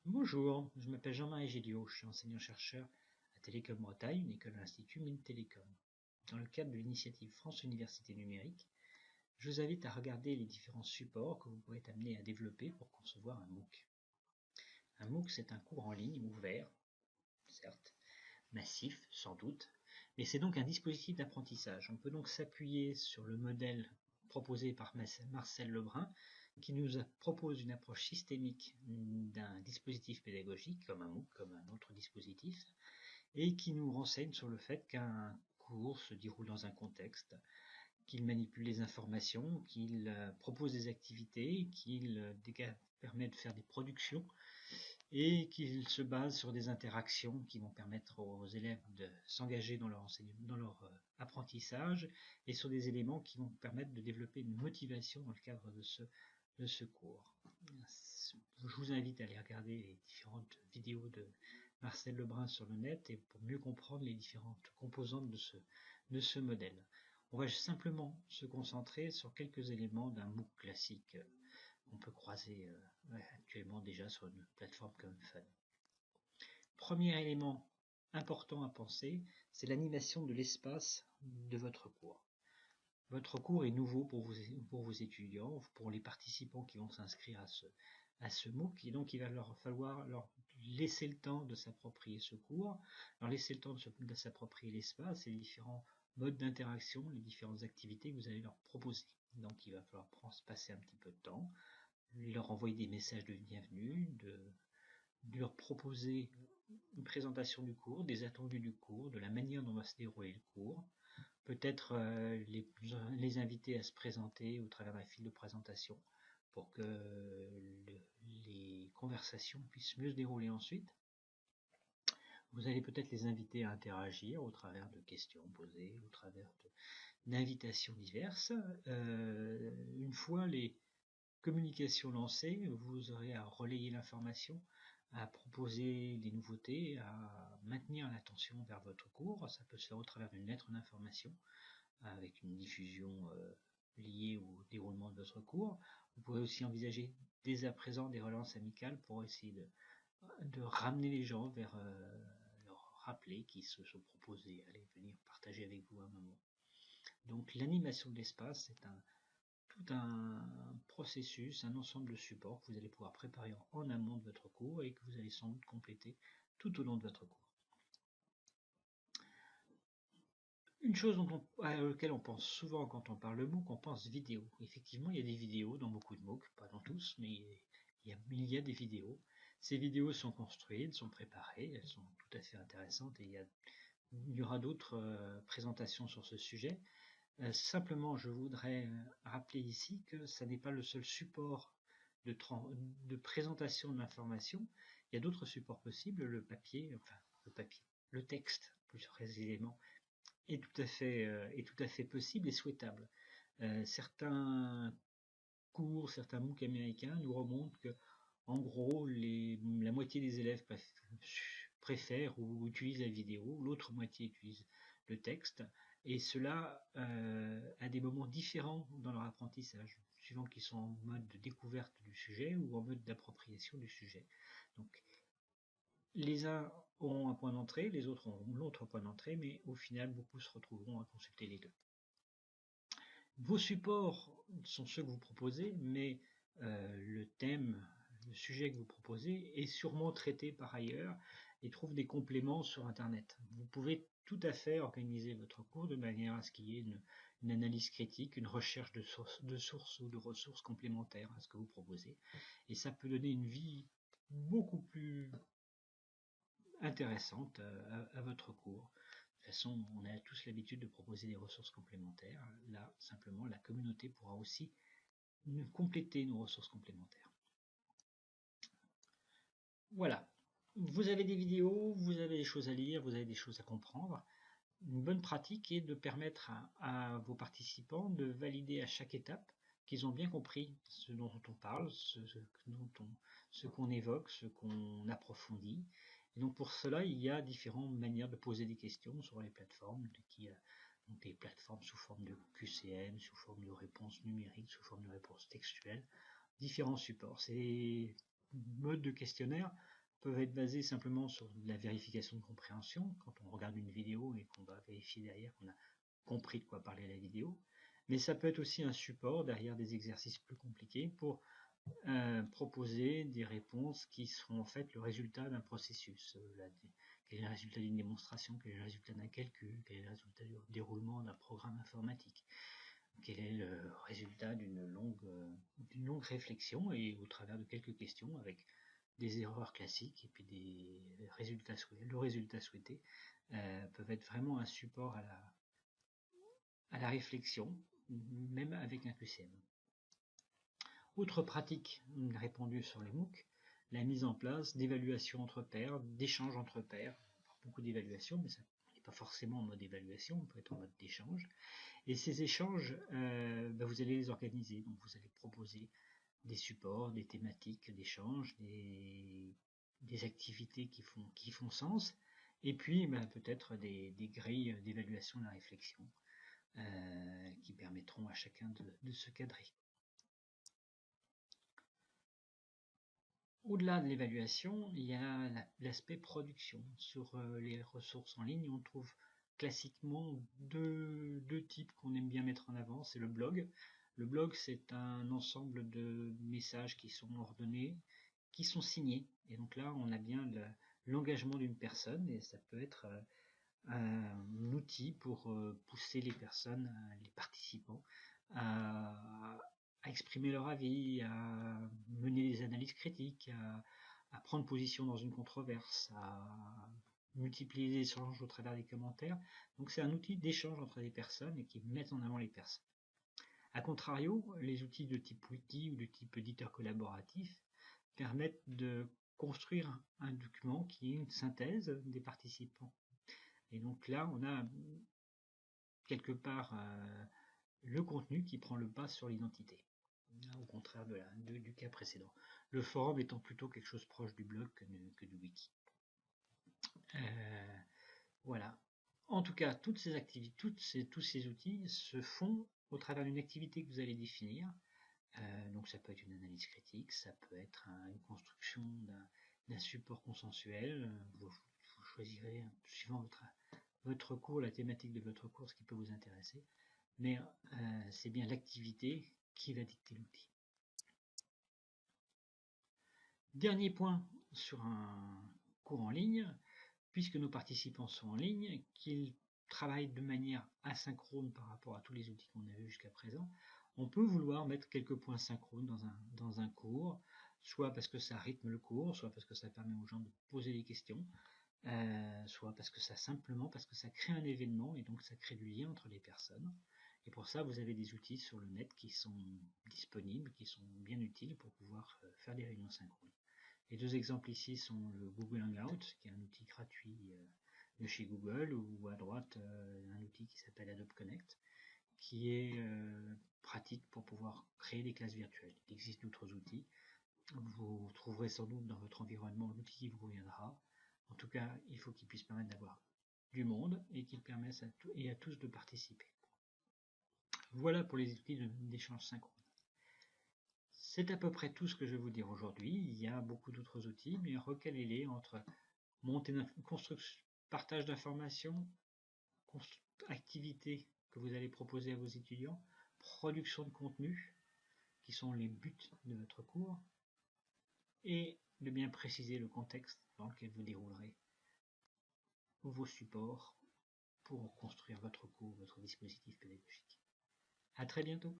Bonjour, je m'appelle Jean-Marie Géliot, je suis enseignant-chercheur à Télécom Bretagne, une école de l'Institut Mines Télécom. Dans le cadre de l'initiative France Université Numérique, je vous invite à regarder les différents supports que vous pourrez être amené à développer pour concevoir un MOOC. Un MOOC, c'est un cours en ligne ouvert, certes, massif sans doute, mais c'est donc un dispositif d'apprentissage. On peut donc s'appuyer sur le modèle proposé par Marcel Lebrun, qui nous propose une approche systémique d'un dispositif pédagogique, comme un MOOC, comme un autre dispositif, et qui nous renseigne sur le fait qu'un cours se déroule dans un contexte, qu'il manipule les informations, qu'il propose des activités, qu'il permet de faire des productions, et qu'il se base sur des interactions qui vont permettre aux élèves de s'engager dans leur enseignement, dans leur apprentissage, et sur des éléments qui vont permettre de développer une motivation dans le cadre de ce cours. Je vous invite à aller regarder les différentes vidéos de Marcel Lebrun sur le net et pour mieux comprendre les différentes composantes de ce modèle. On va simplement se concentrer sur quelques éléments d'un MOOC classique qu'on peut croiser actuellement déjà sur une plateforme comme Fun. Premier élément important à penser, c'est l'animation de l'espace de votre cours. Votre cours est nouveau pour vos étudiants, pour les participants qui vont s'inscrire à ce MOOC, et donc il va leur falloir leur laisser le temps de s'approprier ce cours, leur laisser le temps de s'approprier l'espace et les différents modes d'interaction, les différentes activités que vous allez leur proposer. Donc il va falloir passer un petit peu de temps, leur envoyer des messages de bienvenue, de leur proposer une présentation du cours, des attendus du cours, de la manière dont va se dérouler le cours, peut-être les inviter à se présenter au travers d'un fil de présentation pour que les conversations puissent mieux se dérouler ensuite. Vous allez peut-être les inviter à interagir au travers de questions posées, au travers d'invitations diverses. Une fois les communications lancées, vous aurez à relayer l'information, à proposer des nouveautés, à maintenir l'attention vers votre cours. Ça peut se faire au travers d'une lettre d'information avec une diffusion liée au déroulement de votre cours. Vous pourrez aussi envisager dès à présent des relances amicales pour essayer de ramener les gens vers leur rappeler qu'ils se sont proposés à venir partager avec vous un moment. Donc l'animation de l'espace, c'est tout un processus, un ensemble de supports que vous allez pouvoir préparer en amont de votre cours et que vous allez sans doute compléter tout au long de votre cours. Une chose à laquelle on pense souvent quand on parle de MOOC, on pense vidéo. Effectivement, il y a des vidéos dans beaucoup de MOOC, pas dans tous, mais il y a des vidéos. Ces vidéos sont construites, sont préparées, elles sont tout à fait intéressantes et il y aura d'autres présentations sur ce sujet. Simplement, je voudrais rappeler ici que ça n'est pas le seul support de présentation de l'information. Il y a d'autres supports possibles, le papier, le texte, plus précisément, est tout à fait possible et souhaitable. Certains cours, certains MOOC américains nous remontent que, en gros, la moitié des élèves préfèrent ou utilisent la vidéo, l'autre moitié utilise le texte, et cela à des moments différents dans leur apprentissage, suivant qu'ils sont en mode de découverte du sujet ou en mode d'appropriation du sujet. Donc, les uns auront un point d'entrée, les autres auront l'autre point d'entrée, mais au final, beaucoup se retrouveront à consulter les deux. Vos supports sont ceux que vous proposez, mais le thème, le sujet que vous proposez est sûrement traité par ailleurs et trouve des compléments sur Internet. Vous pouvez tout à fait organiser votre cours de manière à ce qu'il y ait une analyse critique, une recherche de sources ou de ressources complémentaires à ce que vous proposez. Et ça peut donner une vie beaucoup plus intéressante à votre cours. De toute façon, on a tous l'habitude de proposer des ressources complémentaires. Là, simplement, la communauté pourra aussi compléter nos ressources complémentaires. Voilà. Vous avez des vidéos, vous avez des choses à lire, vous avez des choses à comprendre. Une bonne pratique est de permettre à vos participants de valider à chaque étape qu'ils ont bien compris ce dont on parle, ce qu'on évoque, ce qu'on approfondit. Et donc pour cela, il y a différentes manières de poser des questions sur les plateformes, donc des plateformes sous forme de QCM, sous forme de réponses numériques, sous forme de réponses textuelles, différents supports. Ces modes de questionnaire peuvent être basés simplement sur de la vérification de compréhension, quand on regarde une vidéo et qu'on va vérifier derrière qu'on a compris de quoi parlait la vidéo, mais ça peut être aussi un support derrière des exercices plus compliqués pour proposer des réponses qui seront en fait le résultat d'un processus. Quel est le résultat d'une démonstration, quel est le résultat d'un calcul, quel est le résultat du déroulement d'un programme informatique, quel est le résultat d'une longue réflexion et au travers de quelques questions avec des erreurs classiques et puis le résultat souhaité peuvent être vraiment un support à la réflexion, même avec un QCM. Autre pratique répandue sur les MOOC, la mise en place d'évaluations entre pairs, d'échanges entre pairs. Beaucoup d'évaluations, mais ça n'est pas forcément en mode évaluation, on peut être en mode d'échange. Et ces échanges, vous allez les organiser, donc vous allez proposer des supports, des thématiques d'échange, des activités qui font sens, et puis peut-être des grilles d'évaluation de la réflexion qui permettront à chacun de se cadrer. Au-delà de l'évaluation, il y a l'aspect production. Sur les ressources en ligne, on trouve classiquement deux types qu'on aime bien mettre en avant. C'est le blog. Le blog, c'est un ensemble de messages qui sont ordonnés, qui sont signés. Et donc là, on a bien l'engagement d'une personne et ça peut être un outil pour pousser les personnes, les participants, à exprimer leur avis, à mener des analyses critiques, à prendre position dans une controverse, à multiplier les échanges au travers des commentaires. Donc c'est un outil d'échange entre les personnes et qui met en avant les personnes. A contrario, les outils de type wiki ou de type éditeur collaboratif permettent de construire un document qui est une synthèse des participants. Et donc là, on a quelque part le contenu qui prend le pas sur l'identité, au contraire du cas précédent. Le forum étant plutôt quelque chose proche du blog que du wiki. Voilà. En tout cas, toutes ces activités, tous ces outils se font au travers d'une activité que vous allez définir. Donc ça peut être une analyse critique, ça peut être une construction d'un support consensuel. Vous choisirez, suivant votre cours, la thématique de votre cours, ce qui peut vous intéresser. Mais c'est bien l'activité qui va dicter l'outil. Dernier point sur un cours en ligne, puisque nos participants sont en ligne, qu'ils travaillent de manière asynchrone par rapport à tous les outils qu'on a vus jusqu'à présent, on peut vouloir mettre quelques points synchrones dans un cours, soit parce que ça rythme le cours, soit parce que ça permet aux gens de poser des questions, soit parce que ça crée un événement et donc ça crée du lien entre les personnes. Et pour ça, vous avez des outils sur le net qui sont disponibles, qui sont bien utiles pour pouvoir faire des réunions synchrones. Les deux exemples ici sont le Google Hangout, qui est un outil gratuit de chez Google, ou à droite un outil qui s'appelle Adobe Connect, qui est pratique pour pouvoir créer des classes virtuelles. Il existe d'autres outils. Vous trouverez sans doute dans votre environnement l'outil qui vous conviendra. En tout cas, il faut qu'il puisse permettre d'avoir du monde et qu'il permette à tous de participer. Voilà pour les outils d'échange synchrone. C'est à peu près tout ce que je vais vous dire aujourd'hui. Il y a beaucoup d'autres outils, mais recalez-les entre partage d'informations, activités que vous allez proposer à vos étudiants, production de contenu, qui sont les buts de votre cours, et de bien préciser le contexte dans lequel vous déroulerez vos supports pour construire votre cours, votre dispositif pédagogique. À très bientôt.